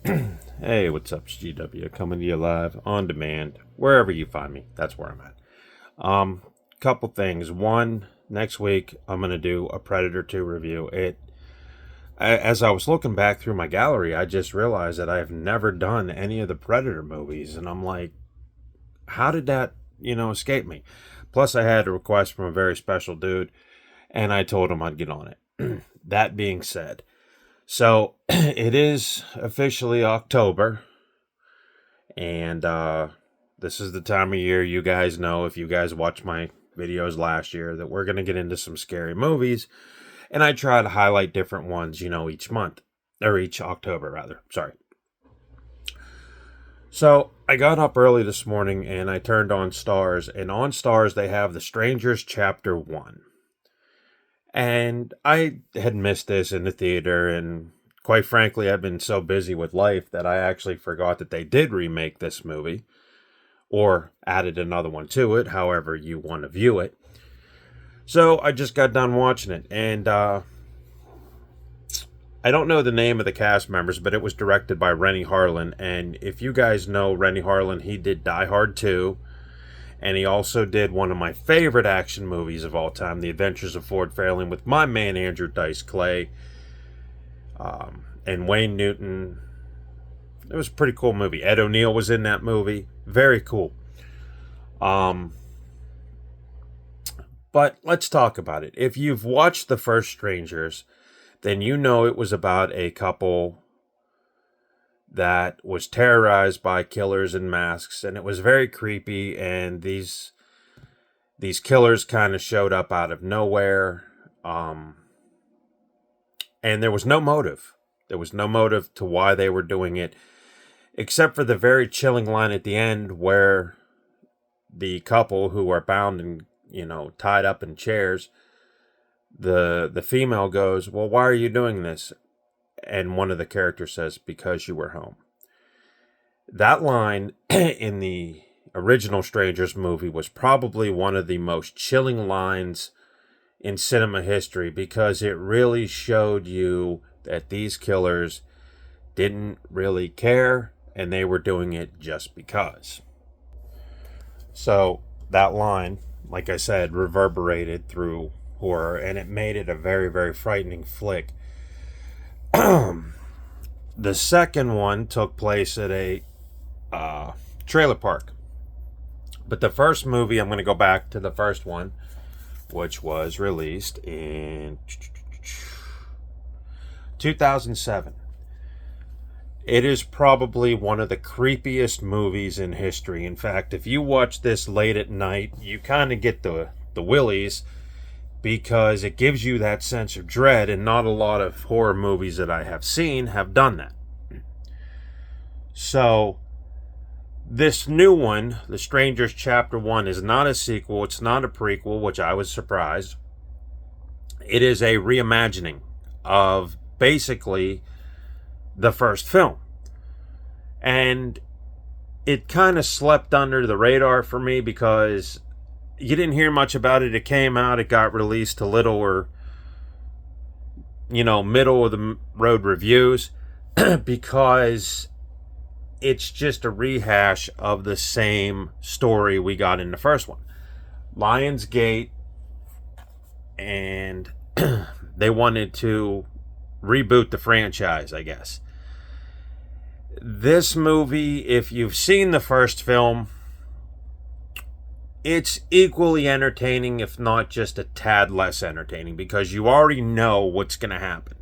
Hey, what's up? It's GW coming to you live on demand, wherever you find me. That's where I'm at. Couple things. One, next week I'm gonna do a Predator 2 review. As I was looking back through my gallery, I just realized that I have never done any of the Predator movies, and I'm like, how did that, escape me? Plus, I had a request from a very special dude, and I told him I'd get on it. That being said, so it is officially October, and this is the time of year you guys know, if you guys watched my videos last year, that we're going to get into some scary movies. And I try to highlight different ones, each month, or each October, rather. Sorry. So I got up early this morning and I turned on Stars, and on Stars they have The Strangers Chapter 1. And I had missed this in the theater, and quite frankly, I've been so busy with life that I actually forgot that they did remake this movie, or added another one to it, however you want to view it. So I just got done watching it, and I don't know the name of the cast members, but it was directed by Renny Harlin. And if you guys know Renny Harlin, he did Die Hard 2, and he also did one of my favorite action movies of all time, The Adventures of Ford Fairlane, with my man Andrew Dice Clay and Wayne Newton. It was a pretty cool movie. Ed O'Neill was in that movie. Very cool. But let's talk about it. If you've watched The First Strangers, then you know it was about a couple that was terrorized by killers in masks, and it was very creepy, and these killers kind of showed up out of nowhere, and there was no motive. There was no motive to why they were doing it, except for the very chilling line at the end where the couple who are bound and, tied up in chairs, the female goes, "Well, why are you doing this?" And one of the characters says, "Because you were home." That line in the original Strangers movie was probably one of the most chilling lines in cinema history, because it really showed you that these killers didn't really care, and they were doing it just because. So that line, like I said, reverberated through horror, and it made it a very, very frightening flick. The second one took place at a trailer park. But the first movie, I'm going to go back to the first one, which was released in 2007. It is probably one of the creepiest movies in history. In fact, if you watch this late at night, you kind of get the willies, because it gives you that sense of dread, and not a lot of horror movies that I have seen have done that. So, this new one, The Strangers Chapter 1, is not a sequel, it's not a prequel, which I was surprised. It is a reimagining of basically the first film. And it kind of slept under the radar for me, because you didn't hear much about it. It came out, it got released to little or, middle of the road reviews, because it's just a rehash of the same story we got in the first one. Lionsgate, and they wanted to reboot the franchise, I guess. This movie, if you've seen the first film, it's equally entertaining, if not just a tad less entertaining, because you already know what's going to happen.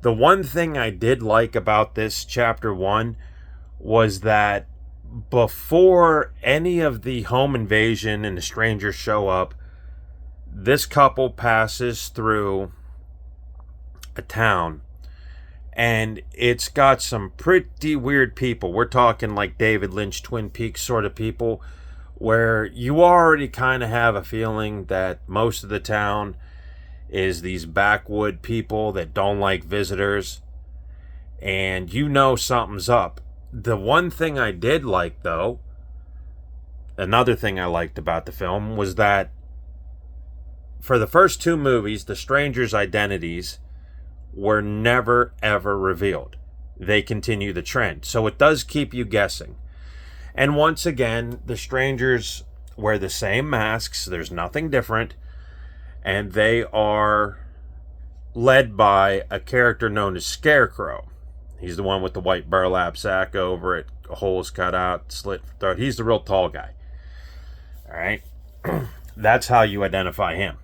The one thing I did like about this Chapter 1 was that before any of the home invasion and the strangers show up, this couple passes through a town, and it's got some pretty weird people. We're talking like David Lynch Twin Peaks sort of people, where you already kind of have a feeling that most of the town is these backwood people that don't like visitors, and something's up. The one thing I did like, though, another thing I liked about the film, was that for the first two movies, the strangers' identities were never ever revealed. they continue the trend. So it does keep you guessing. And once again, the strangers wear the same masks. There's nothing different. And they are led by a character known as Scarecrow. He's the one with the white burlap sack over it, holes cut out, slit throat. He's the real tall guy. All right? That's how you identify him.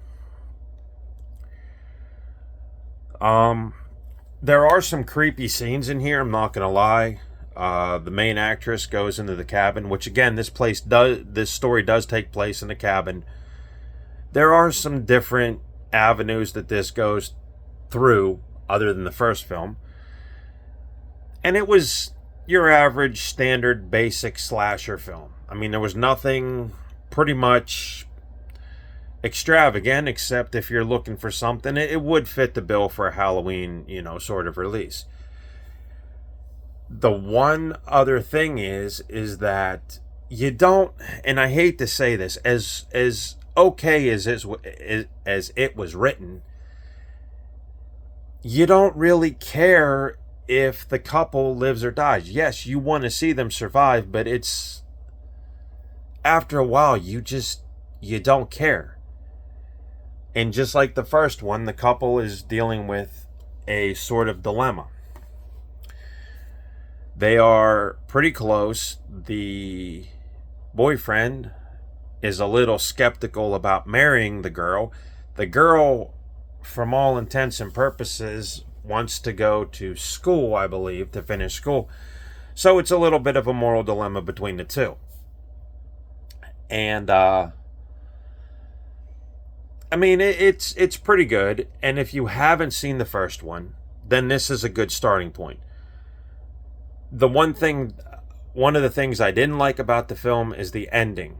There are some creepy scenes in here, I'm not going to lie. The main actress goes into the cabin, which again, this story does take place in the cabin. There are some different avenues that this goes through other than the first film. And it was your average, standard, basic slasher film. I mean, there was nothing pretty much extravagant, except if you're looking for something, it would fit the bill for a Halloween, sort of release. The one other thing is that you don't, and I hate to say this, as okay as it was written, you don't really care if the couple lives or dies. Yes, you want to see them survive, but it's, after a while, you don't care. And just like the first one, the couple is dealing with a sort of dilemma. They are pretty close. The boyfriend is a little skeptical about marrying the girl. The girl, from all intents and purposes, wants to go to school, I believe, to finish school. So it's a little bit of a moral dilemma between the two. And, I mean, it's pretty good. And if you haven't seen the first one, then this is a good starting point. One of the things I didn't like about the film is the ending.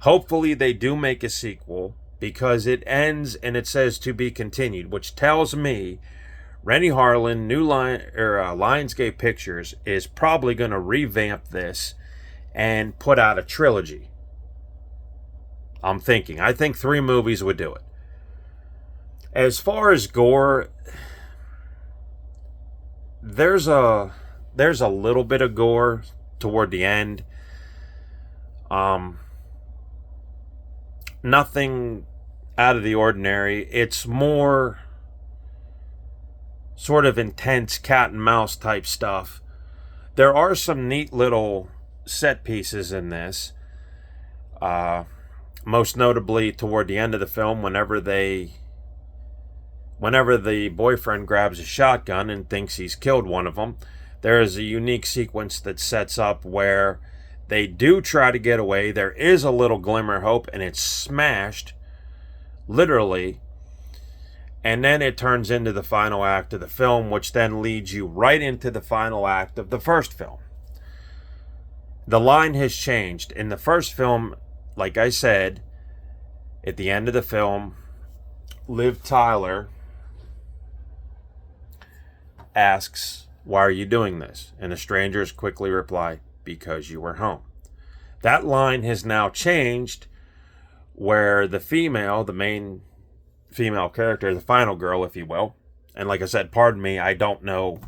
Hopefully they do make a sequel, because it ends and it says to be continued, which tells me Renny Harlin, Lionsgate Pictures, is probably going to revamp this and put out a trilogy. I think 3 movies would do it. As far as gore, there's a little bit of gore toward the end. Nothing out of the ordinary. It's more sort of intense cat and mouse type stuff. There are some neat little set pieces in this. Most notably toward the end of the film, whenever the boyfriend grabs a shotgun and thinks he's killed one of them, there is a unique sequence that sets up where they do try to get away. There is a little glimmer of hope, and it's smashed, literally. And then it turns into the final act of the film, which then leads you right into the final act of the first film. The line has changed. In the first film, like I said, at the end of the film, Liv Tyler asks, "Why are you doing this?" And the strangers quickly reply, "Because you were home." That line has now changed, where the main female character, the final girl, if you will, and like I said, pardon me, I don't know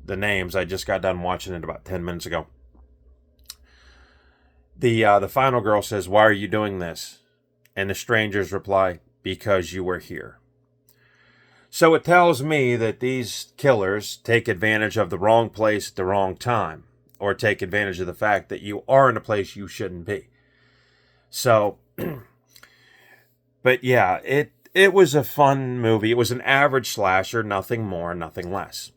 the names. I just got done watching it about 10 minutes ago. The final girl says, "Why are you doing this?" And the strangers reply, "Because you were here." So it tells me that these killers take advantage of the wrong place at the wrong time, or take advantage of the fact that you are in a place you shouldn't be. So, but yeah, it was a fun movie. It was an average slasher, nothing more, nothing less.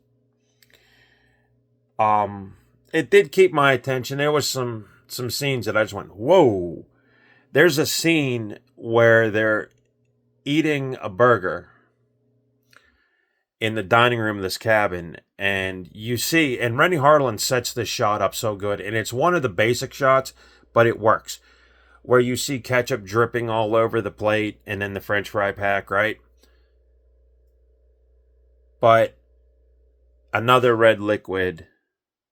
It did keep my attention. There was some scenes that I just went, whoa. There's a scene where they're eating a burger in the dining room of this cabin, and you see, and Renny Harlin sets this shot up so good, and it's one of the basic shots, but it works, where you see ketchup dripping all over the plate and then the French fry pack, right? But another red liquid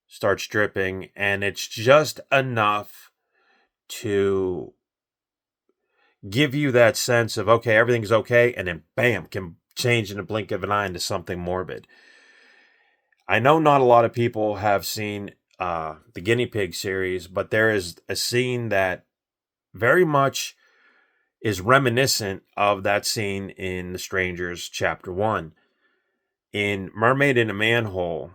starts dripping, and it's just enough to give you that sense of, okay, everything's okay, and then bam, can change in a blink of an eye into something morbid. I know not a lot of people have seen the Guinea Pig series, but there is a scene that very much is reminiscent of that scene in The Strangers Chapter 1. In Mermaid in a Manhole,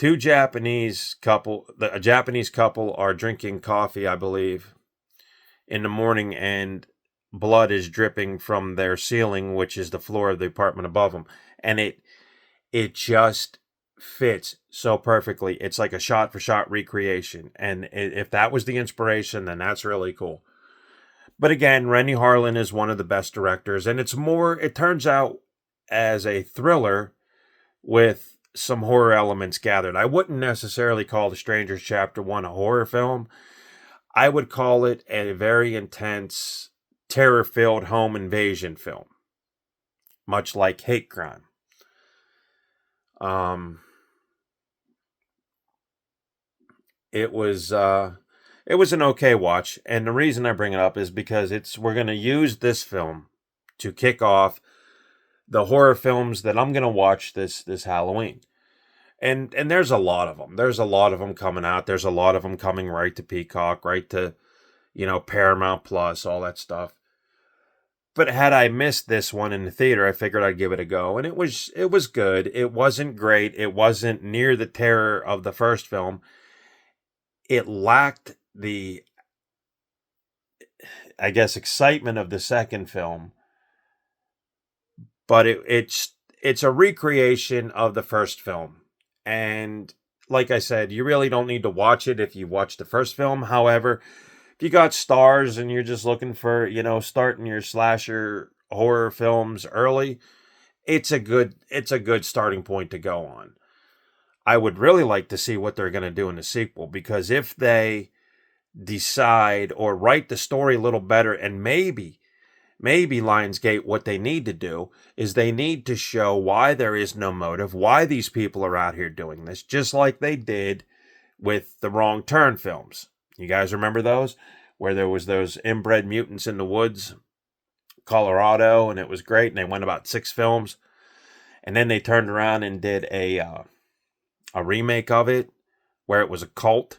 a Japanese couple are drinking coffee, I believe, in the morning, and blood is dripping from their ceiling, which is the floor of the apartment above them. And it just fits so perfectly. It's like a shot-for-shot recreation. And if that was the inspiration, then that's really cool. But again, Renny Harlin is one of the best directors, and it turns out, as a thriller with some horror elements gathered. I wouldn't necessarily call The Strangers Chapter 1 a horror film. I would call it a very intense, terror-filled home invasion film, much like Hate Crime. It was an okay watch, and the reason I bring it up is because we're going to use this film to kick off the horror films that I'm going to watch this Halloween. And there's a lot of them. There's a lot of them coming out. There's a lot of them coming right to Peacock, right to, Paramount Plus, all that stuff. But had I missed this one in the theater, I figured I'd give it a go. And it was good. It wasn't great. It wasn't near the terror of the first film. It lacked the, I guess, excitement of the second film. But it's a recreation of the first film. And like I said, you really don't need to watch it if you watch the first film. However, if you got stars and you're just looking for, starting your slasher horror films early, it's a good starting point to go on. I would really like to see what they're going to do in the sequel, because if they decide or write the story a little better, and maybe Lionsgate, what they need to do is they need to show why there is no motive, why these people are out here doing this, just like they did with the Wrong Turn films. You guys remember those? Where there was those inbred mutants in the woods, Colorado, and it was great, and they went about 6 films. And then they turned around and did a remake of it where it was a cult.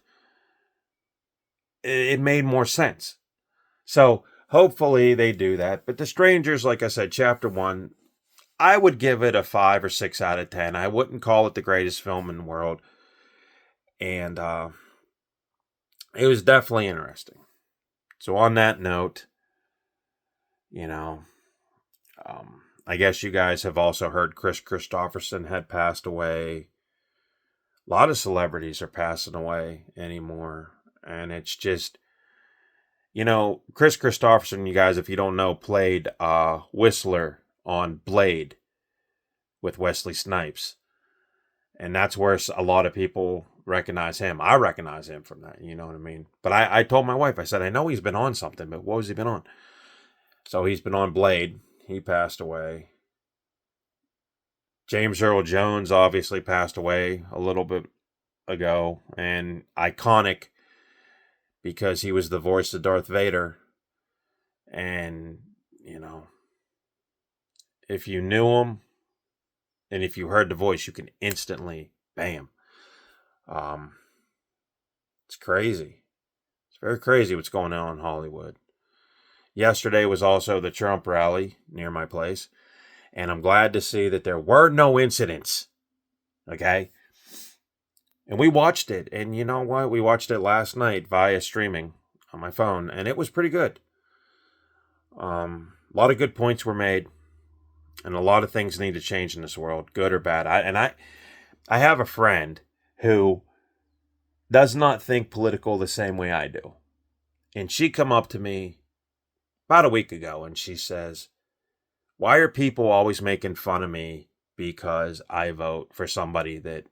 It made more sense. So hopefully they do that. But The Strangers, like I said, Chapter 1, I would give it a 5 or 6 out of 10. I wouldn't call it the greatest film in the world. And it was definitely interesting. So on that note, I guess you guys have also heard Kris Kristofferson had passed away. A lot of celebrities are passing away anymore. And it's just, Kris Kristofferson, you guys, if you don't know, played Whistler on Blade with Wesley Snipes. And that's where a lot of people recognize him. I recognize him from that, you know what I mean? But I told my wife, I said, I know he's been on something, but what has he been on? So he's been on Blade. He passed away. James Earl Jones obviously passed away a little bit ago. And iconic because he was the voice of Darth Vader. And, if you knew him and if you heard the voice, you can instantly, bam. It's crazy. It's very crazy what's going on in Hollywood. Yesterday was also the Trump rally near my place, and I'm glad to see that there were no incidents. Okay? And we watched it, and you know what? We watched it last night via streaming on my phone, and it was pretty good. A lot of good points were made, and a lot of things need to change in this world, good or bad. I have a friend who does not think political the same way I do. And she come up to me about a week ago and she says, why are people always making fun of me because I vote for somebody that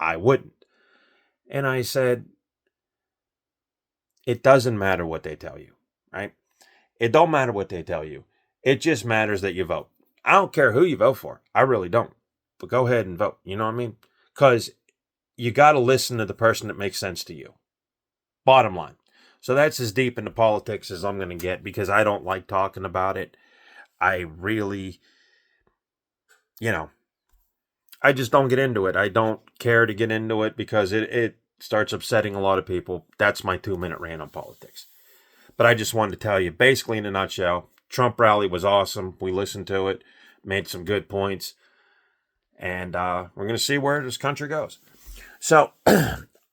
I wouldn't? And I said, it doesn't matter what they tell you, right? It don't matter what they tell you. It just matters that you vote. I don't care who you vote for. I really don't. But go ahead and vote. You know what I mean? Because you got to listen to the person that makes sense to you. Bottom line. So that's as deep into politics as I'm going to get because I don't like talking about it. I really, I just don't get into it. I don't care to get into it because it starts upsetting a lot of people. That's my 2-minute rant on politics. But I just wanted to tell you, basically in a nutshell, Trump rally was awesome. We listened to it, made some good points, and we're going to see where this country goes. So,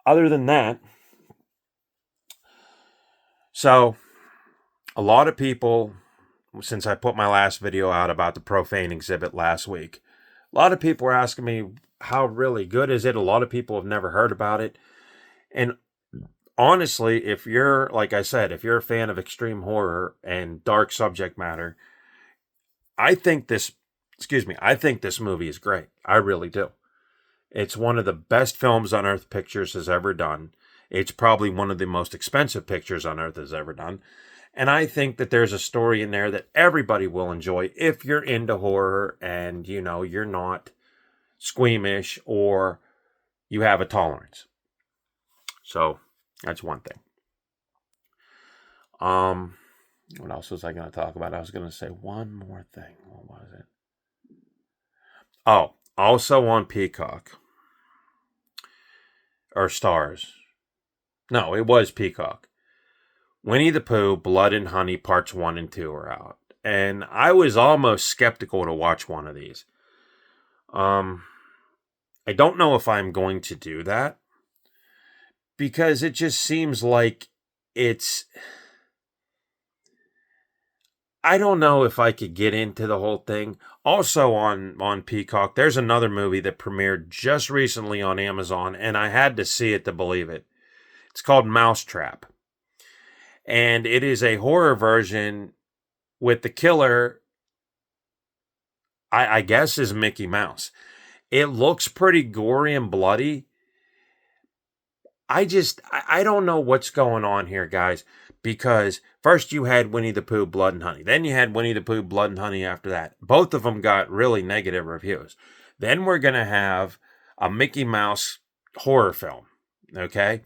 other than that, so a lot of people, since I put my last video out about the profane exhibit last week, a lot of people were asking me, how really good is it? A lot of people have never heard about it. And honestly, if you're, like I said, if you're a fan of extreme horror and dark subject matter, I think this movie is great. I really do. It's one of the best films on Earth Pictures has ever done. It's probably one of the most expensive pictures on Earth has ever done. And I think that there's a story in there that everybody will enjoy if you're into horror and, you're not squeamish or you have a tolerance. So that's one thing. What else was I going to talk about? I was going to say one more thing. What was it? Oh, also on Peacock. Or Stars. No, it was Peacock. Winnie the Pooh, Blood and Honey Parts 1 and 2 are out. And I was almost skeptical to watch one of these. I don't know if I'm going to do that. Because it just seems like I don't know if I could get into the whole thing. Also on Peacock, there's another movie that premiered just recently on Amazon, and I had to see it to believe it. It's called Mousetrap. And it is a horror version with the killer, I guess, is Mickey Mouse. It looks pretty gory and bloody. I don't know what's going on here, guys, because first you had Winnie the Pooh, Blood and Honey. Then you had Winnie the Pooh, Blood and Honey after that. Both of them got really negative reviews. Then we're going to have a Mickey Mouse horror film, okay?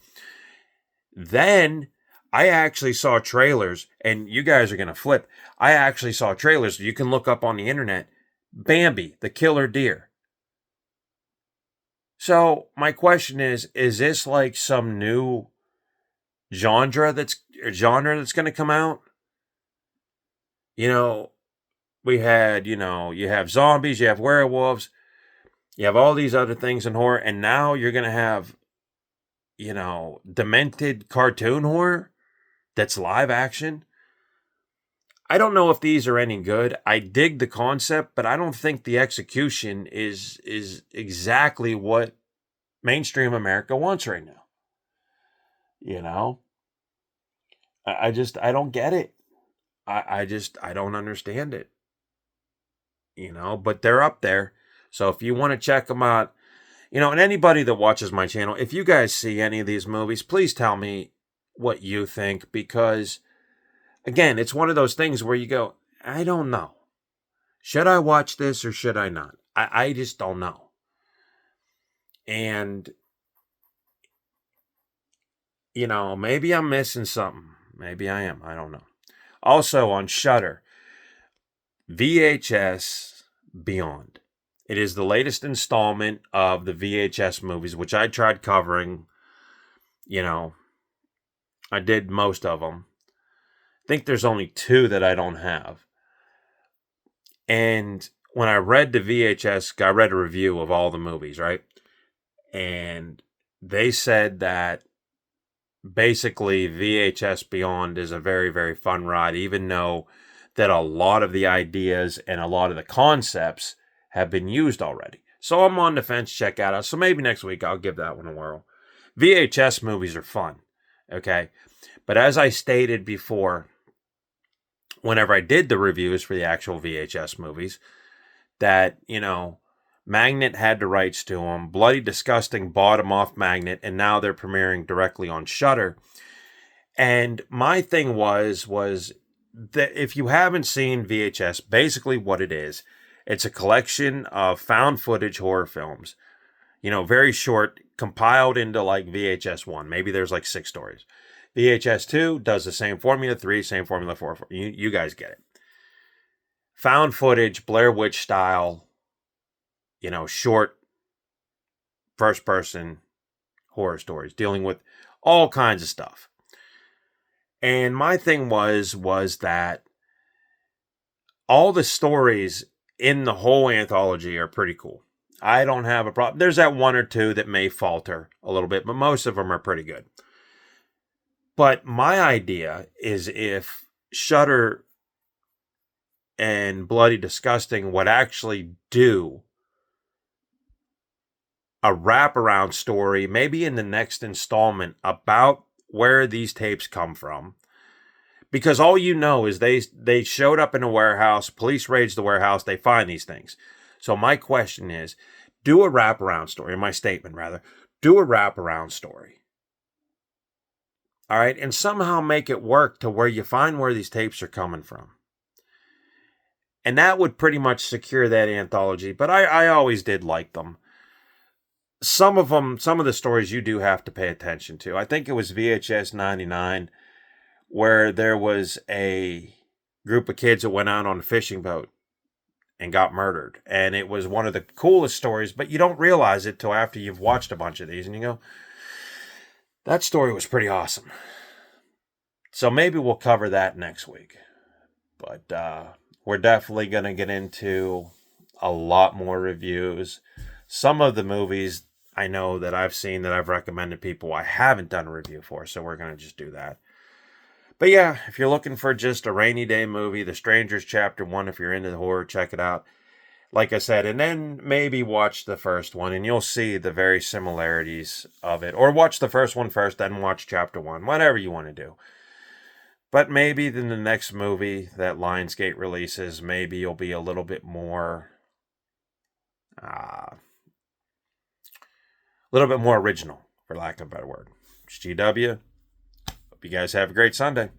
Then I actually saw trailers, and you guys are going to flip. I actually saw trailers. You can look up on the internet. Bambi, the Killer Deer. So my question is this like some new genre that's going to come out? We had, you have zombies, you have werewolves, you have all these other things in horror, and now you're going to have, demented cartoon horror that's live action. I don't know if these are any good. I dig the concept, but I don't think the execution is exactly what mainstream America wants right now. I don't get it. I don't understand it. But they're up there. So if you want to check them out, and anybody that watches my channel, if you guys see any of these movies, please tell me what you think, because again, it's one of those things where you go, I don't know. Should I watch this or should I not? I just don't know. And, maybe I'm missing something. Maybe I am. I don't know. Also on Shudder, VHS Beyond. It is the latest installment of the VHS movies, which I tried covering. I did most of them. I think there's only 2 that I don't have. And when I read the VHS, I read a review of all the movies, right? And they said that basically VHS Beyond is a very, very fun ride, even though that a lot of the ideas and a lot of the concepts have been used already. So I'm on the fence, check out. So maybe next week I'll give that one a whirl. VHS movies are fun, okay? But as I stated before, whenever I did the reviews for the actual VHS movies, that, Magnet had the rights to them. Bloody Disgusting bought them off Magnet, and now they're premiering directly on Shudder. And my thing was that if you haven't seen VHS, basically what it is, it's a collection of found footage horror films, very short, compiled into like VHS 1. Maybe there's like 6 stories. VHS 2 does the same formula, 3, same formula, 4. You guys get it. Found footage, Blair Witch style, short first person horror stories dealing with all kinds of stuff. And my thing was that all the stories in the whole anthology are pretty cool. I don't have a problem. There's that one or two that may falter a little bit, but most of them are pretty good. But my idea is if Shudder and Bloody Disgusting would actually do a wraparound story, maybe in the next installment, about where these tapes come from. Because all you know is they showed up in a warehouse, police raided the warehouse, they find these things. So my question is, do a wraparound story, my statement rather, do a wraparound story. All right, and somehow make it work to where you find where these tapes are coming from. And that would pretty much secure that anthology, but I always did like them. Some of the stories you do have to pay attention to. I think it was VHS 99, where there was a group of kids that went out on a fishing boat and got murdered. And it was one of the coolest stories, but you don't realize it till after you've watched a bunch of these and you go, that story was pretty awesome. So maybe we'll cover that next week. But we're definitely going to get into a lot more reviews. Some of the movies I know that I've seen that I've recommended people I haven't done a review for, so we're going to just do that. But yeah, if you're looking for just a rainy day movie, The Strangers Chapter 1, if you're into the horror, check it out. Like I said, and then maybe watch the first one, and you'll see the very similarities of it. Or watch the first one first, then watch Chapter 1, whatever you want to do. But maybe in the next movie that Lionsgate releases, maybe you'll be a little bit more original, for lack of a better word. It's GW. Hope you guys have a great Sunday.